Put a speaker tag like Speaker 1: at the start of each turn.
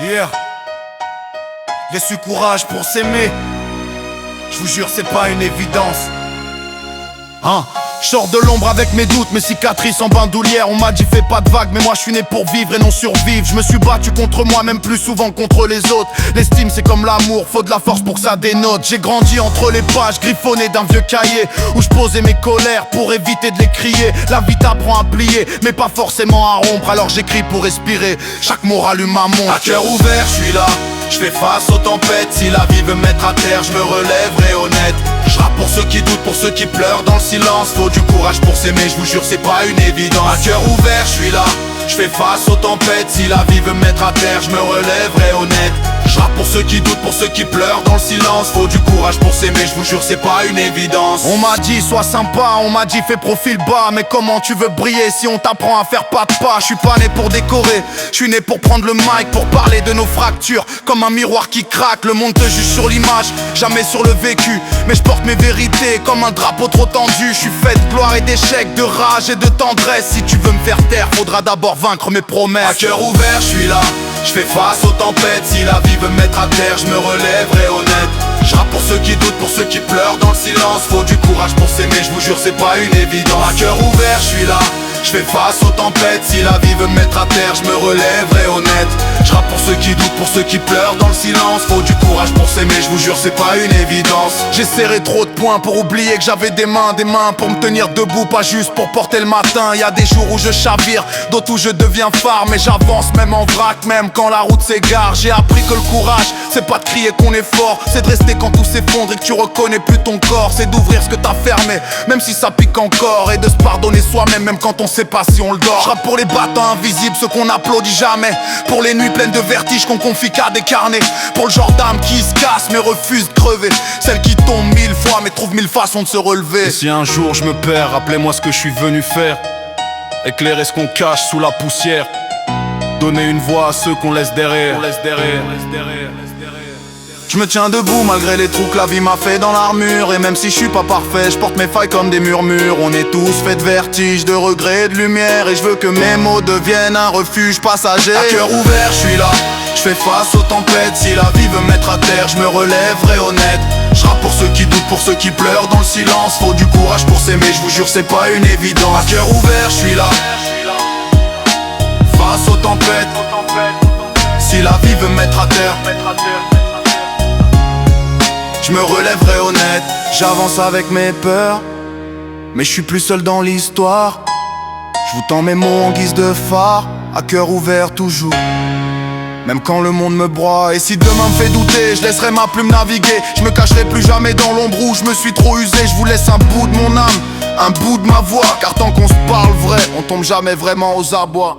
Speaker 1: Yeah. Laisse du courage pour s'aimer. Je vous jure, c'est pas une évidence. Hein? Je sors de l'ombre avec mes doutes, mes cicatrices en bandoulière. On m'a dit fais pas de vagues, mais moi je suis né pour vivre et non survivre. Je me suis battu contre moi, même plus souvent contre les autres. L'estime c'est comme l'amour, faut de la force pour que ça dénote. J'ai grandi entre les pages, griffonné d'un vieux cahier, où je posais mes colères pour éviter de les crier. La vie t'apprend à plier, mais pas forcément à rompre. Alors j'écris pour respirer, chaque mot rallume ma montre. À cœur ouvert, je suis là, je fais face aux tempêtes. Si la vie veut me mettre à terre, je me relèverai honnête. Je rappe pour ceux qui doutent, pour ceux qui pleurent dans le silence. Faut du courage pour s'aimer, je vous jure c'est pas une évidence. À cœur ouvert, je suis là, je fais face aux tempêtes. Si la vie veut me mettre à terre, je me relèverai honnête. Je rappe pour ceux qui doutent, pour ceux qui pleurent dans le silence. Faut du courage pour s'aimer, je vous jure c'est pas une évidence. On m'a dit sois sympa, on m'a dit fais profil bas. Mais comment tu veux briller si on t'apprend à faire pas de pas? Je suis pas né pour décorer, je suis né pour prendre le mic, pour parler de nos fractures. Comme un miroir qui craque, le monde te juge sur l'image, jamais sur le vécu. Mais je porte mes vérités comme un drapeau trop tendu. Je suis fait de gloire et d'échecs, de rage et de tendresse. Si tu veux me faire taire, faudra d'abord vaincre mes promesses. À cœur ouvert, je suis là, je fais face aux tempêtes. Si la vie veut me mettre à terre, je me relèverai honnête. Je rappe pour ceux qui doutent, pour ceux qui pleurent dans le silence. Faut du courage pour s'aimer, je vous jure c'est pas une évidence. À cœur ouvert, je suis là, je fais face aux tempêtes. Si la vie veut me mettre à terre, je me relèverai honnête. Je rappe pour ceux qui doutent, pour ceux qui pleurent dans le silence. Faut du courage pour s'aimer, je vous jure c'est pas une évidence. J'ai serré trop de poings pour oublier que j'avais des mains pour me tenir debout, pas juste pour porter le matin. Y'a des jours où je chavire, d'autres où je deviens phare. Mais j'avance même en vrac, même quand la route s'égare. J'ai appris que le courage, c'est pas de crier qu'on est fort, c'est de rester quand tout s'effondre et que tu reconnais plus ton corps. C'est d'ouvrir ce que t'as fermé, même si ça pique encore. Et de se pardonner soi-même, même quand on sait pas si on le dort. Je rappe pour les battants invisibles, ceux qu'on applaudit jamais. Pour les nuits pleines de vertige qu'on confie qu'à des carnets. Pour le genre d'âme qui se casse mais refuse de crever. Celle qui tombe 1000 fois mais trouve 1000 façons de se relever. Et si un jour je me perds, rappelez-moi ce que je suis venu faire. Éclairer ce qu'on cache sous la poussière. Donner une voix à ceux qu'on laisse derrière. Je me tiens debout malgré les trous que la vie m'a fait dans l'armure. Et même si je suis pas parfait, je porte mes failles comme des murmures. On est tous faits de vertige, de regrets, de lumière. Et je veux que mes mots deviennent un refuge passager. À cœur ouvert, je suis là, je fais face aux tempêtes. Si la vie veut me mettre à terre, je me relèverai honnête. Je rappe pour ceux qui doutent, pour ceux qui pleurent dans le silence. Faut du courage pour s'aimer, je vous jure c'est pas une évidence. À cœur ouvert, je suis là, face aux tempêtes. Si la vie veut me mettre à terre, je me relèverai honnête. J'avance avec mes peurs, mais je suis plus seul dans l'histoire. Je vous tends mes mots en guise de phare, à cœur ouvert toujours, même quand le monde me broie. Et si demain me fait douter, je laisserai ma plume naviguer. Je me cacherai plus jamais dans l'ombre où je me suis trop usé. Je vous laisse un bout de mon âme, un bout de ma voix. Car tant qu'on se parle vrai, on tombe jamais vraiment aux abois.